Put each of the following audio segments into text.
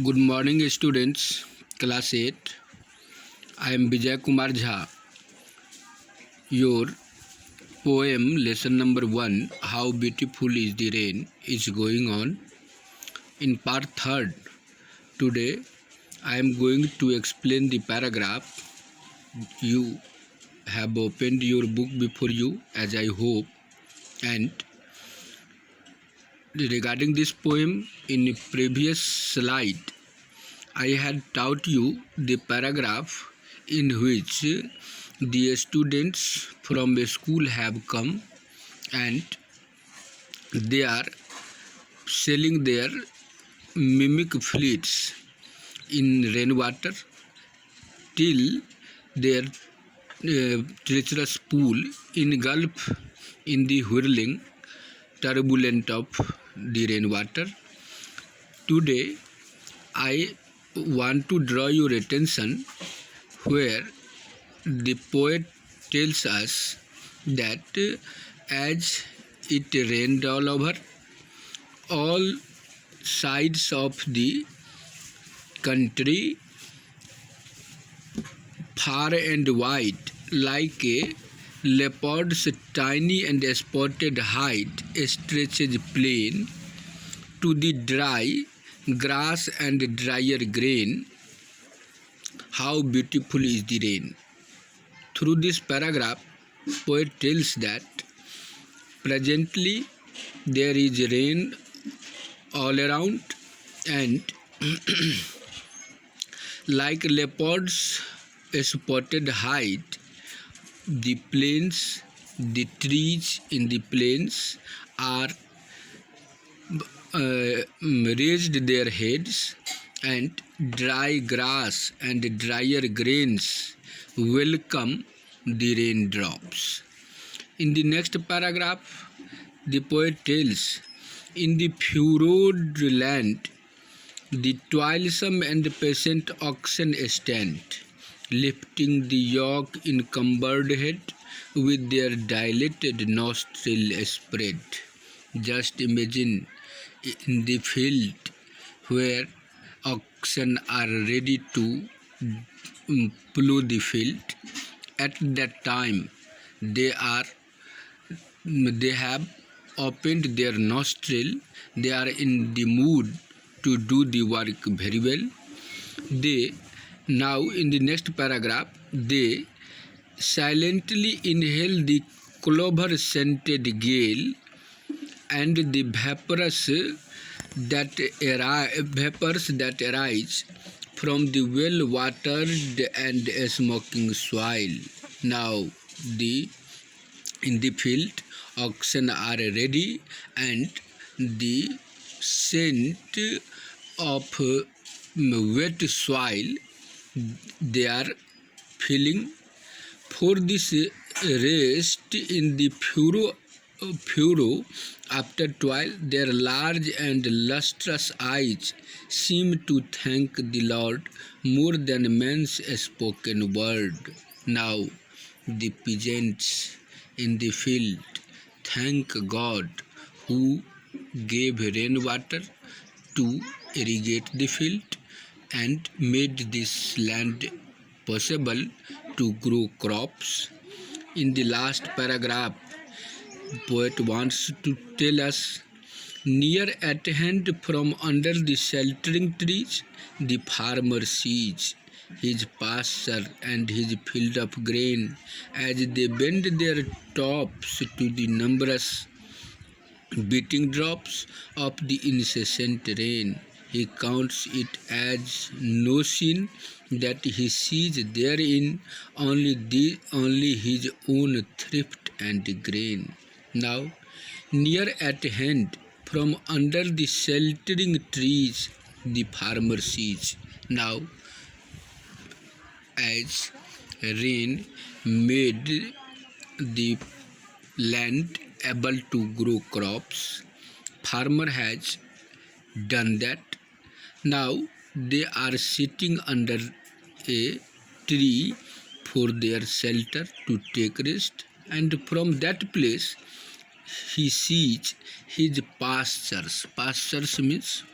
Good morning, students. Class 8. I am Vijay Kumar Jha. Your poem lesson number 1, How Beautiful is the Rain, is going on. In part 3rd, today I am going to explain the paragraph. You have opened your book before you, as I hope, and regarding this poem, in previous slide, I had taught you the paragraph in which the students from a school have come and they are selling their mimic fleets in rainwater till their treacherous pool engulf in the whirling turbulent of the rainwater. Today I want to draw your attention where the poet tells us that as it rained all sides of the country, far and wide, like a leopard's tiny and spotted hide stretches plain to the dry grass and drier grain. How beautiful is the rain. Through this paragraph, poet tells that presently there is rain all around, and like leopards spotted hide, the plains, the trees in the plains are raised their heads, and dry grass and drier grains welcome the raindrops. In the next paragraph, the poet tells, in the furrowed land, the toilsome and patient oxen stand, lifting the yoke encumbered head with their dilated nostril spread. Just imagine in the field where oxen are ready to plough the field. At that time, they have opened their nostril. They are in the mood to do the work very well. Now in the next paragraph, they silently inhale the clover-scented gale and the vapors that arise from the well-watered and smoking soil. Now in the field, oxen are ready, and the scent of wet soil they are feeling. For this rest in the furrow after toil, their large and lustrous eyes seem to thank the Lord more than man's spoken word. Now the peasants in the field thank God who gave rainwater to irrigate the field and made this land possible to grow crops. In the last paragraph, poet wants to tell us, near at hand from under the sheltering trees, the farmer sees his pasture and his field of grain as they bend their tops to the numerous beating drops of the incessant rain. He counts it as no sin that he sees therein only his own thrift and gain. Now, near at hand, from under the sheltering trees, the farmer sees. Now, as rain made the land able to grow crops, farmer has done that. Now they are sitting under a tree for their shelter to take rest, and from that place he sees his pastures. Pastures means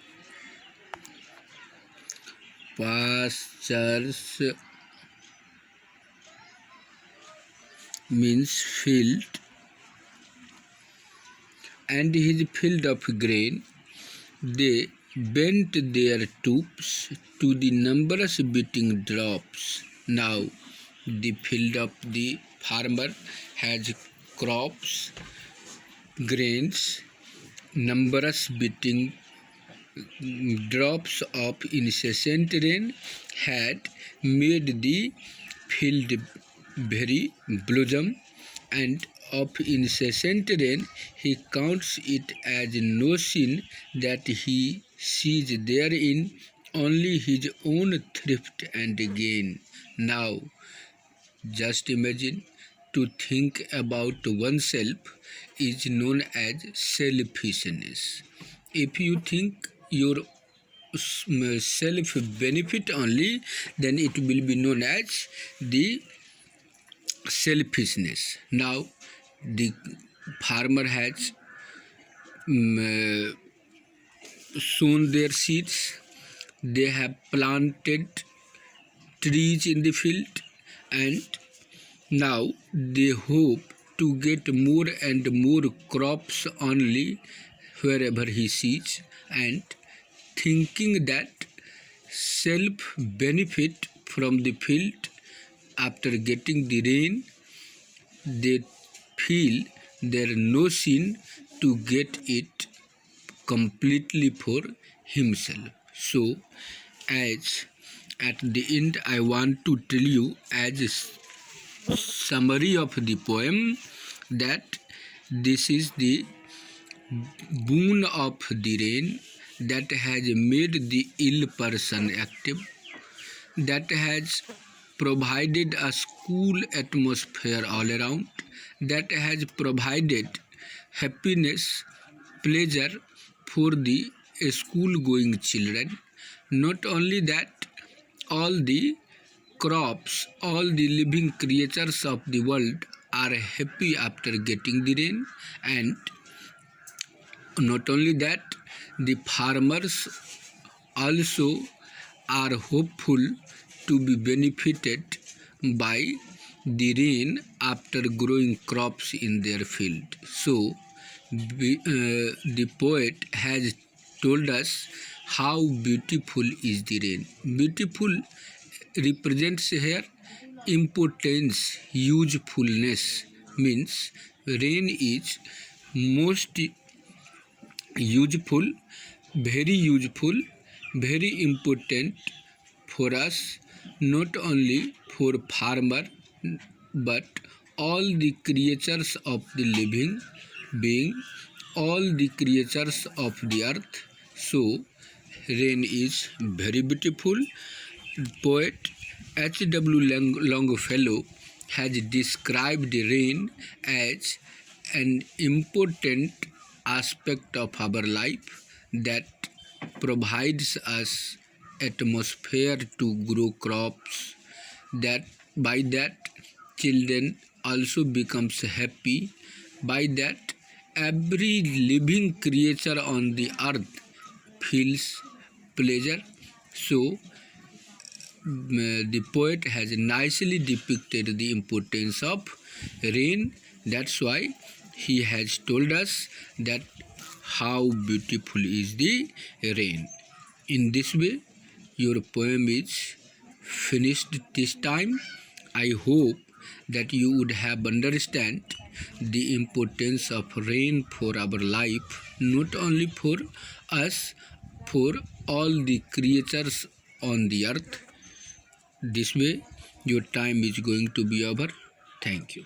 pastures means field, and his field of grain. They bent their tubes to the numerous beating drops. Now the field of the farmer has crops, grains, numerous beating drops of incessant rain had made the field very blossom, and of incessant rain he counts it as no sin that he sees therein only his own thrift and gain. Now just imagine, to think about oneself is known as selfishness. If you think your self benefit only, then it will be known as the selfishness. Now the farmer has sown their seeds, they have planted trees in the field, and now they hope to get more and more crops only wherever he sees, and thinking that self benefit from the field after getting the rain, they feel there no sin to get it completely for himself. So, as at the end, I want to tell you as a summary of the poem that this is the boon of the rain that has made the ill person active, that has provided a school atmosphere all around, that has provided happiness, pleasure for the school going children. Not only that, all the crops, all the living creatures of the world are happy after getting the rain, and not only that, the farmers also are hopeful to be benefited by the rain after growing crops in their field. So, the poet has told us how beautiful is the rain. Beautiful represents here importance, usefulness, means rain is most useful, very important for us, not only for farmer but all the creatures of the living being, all the creatures of the earth. So rain is very beautiful. Poet H.W. Longfellow has described the rain as an important aspect of our life that provides us atmosphere to grow crops, that by that children also becomes happy, by that every living creature on the earth feels pleasure. So the poet has nicely depicted the importance of rain. That's why he has told us that how beautiful is the rain. In this way, your poem is finished this time. I hope that you would have understand the importance of rain for our life, not only for us, for all the creatures on the earth. This way, your time is going to be over. Thank you.